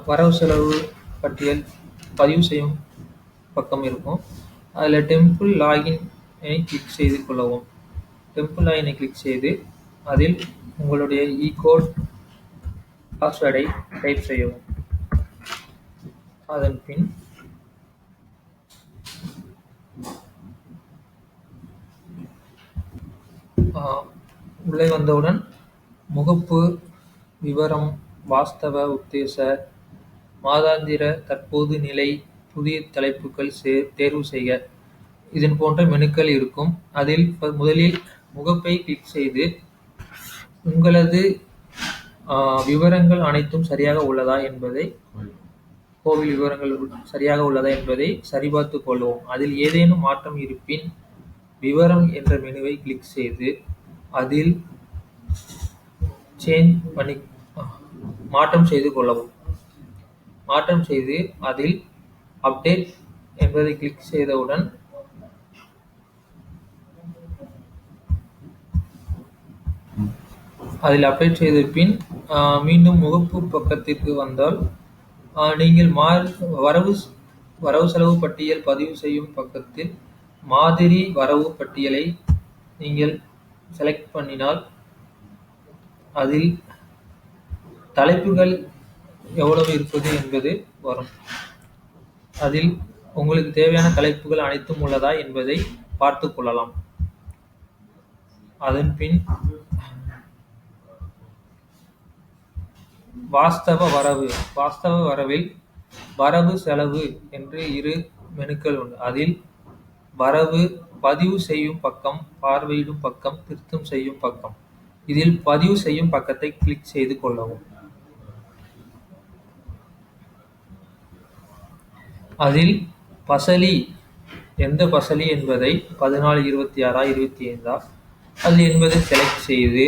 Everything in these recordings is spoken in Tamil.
வரவு செலவு பட்டியல் பதிவு செய்யும் பக்கம் இருக்கும். அதில் டெம்பிள் லாகினை கிளிக் செய்து கொள்ளவும். டெம்பிள் லாகினை கிளிக் செய்து அதில் உங்களுடைய கோட் பாஸ்வேர்டை டைப் செய்யவும். அதன் பின் உள்ளே வந்தவுடன் முகப்பு, விவரம், வாஸ்தவ, உத்தேச, மாதாந்திர, தற்போது நிலை, புதிய தலைப்புகள் தேர்வு செய்க இதன் போன்ற மெனுக்கள் இருக்கும். அதில் முதலில் முகப்பை கிளிக் செய்து உங்களது விவரங்கள் அனைத்தும் சரியாக உள்ளதா என்பதை கோவில் விவரங்கள் சரியாக உள்ளதா என்பதை சரிபார்த்து கொள்ளவும். அதில் ஏதேனும் மாற்றம் இருப்பின் விவரம் என்ற மெனுவை கிளிக் செய்து அதில் மாற்றம் செய்து கொள்ளவும். மாற்றம் செய்து அதில் அப்டேட் என்பதை கிளிக் செய்தவுடன் அதில் அப்டேட் செய்த பின் மீண்டும் முகப்பு பக்கத்திற்கு வந்தால் நீங்கள் வரவு செலவு பட்டியல் பதிவு செய்யும் பக்கத்தில் மாதிரி வரவு பட்டியலை நீங்கள் செலக்ட் பண்ணினால் அதில் தலைப்புகள் எவ்வளவு இருப்பது என்பது வரும். அதில் உங்களுக்கு தேவையான தலைப்புகள் அனைத்தும் உள்ளதா என்பதை பார்த்து கொள்ளலாம். அதன் பின் வாஸ்தவ வரவில் வரவு செலவு என்று 2 மெனுக்கள் உண்டு. அதில் வரவு பதிவு செய்யும் பக்கம், பார்வையிடும் பக்கம், திருத்தம் செய்யும் பக்கம். இதில் பதிவு செய்யும் பக்கத்தை கிளிக் செய்து கொள்ளவும். அதில் பசலி எந்த பசலி என்பதை 14, 26, 25 அது என்பதை செலக்ட் செய்து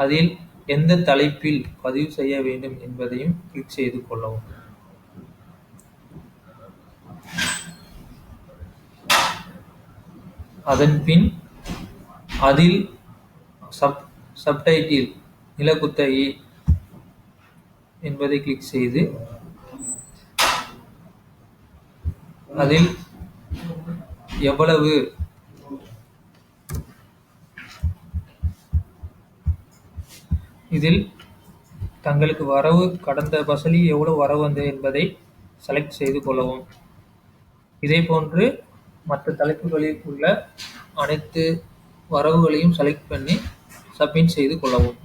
அதில் எந்த தலைப்பில் பதிவு செய்ய வேண்டும் என்பதையும் கிளிக் செய்து கொள்ளவும். அதன் பின் அதில் சப்டைட்டில் நிலக்குத்தகை என்பதை கிளிக் செய்து அதில் எவ்வளவு இதில் தங்களுக்கு வரவு கடந்த பசலி எவ்வளவு வரவு வந்தது என்பதை செலக்ட் செய்து கொள்ளவும். இதே போன்று மற்ற தலைப்புகளில் உள்ள அனைத்து வரவுகளையும் செலக்ட் பண்ணி சப்மிட் செய்து கொள்ளவும்.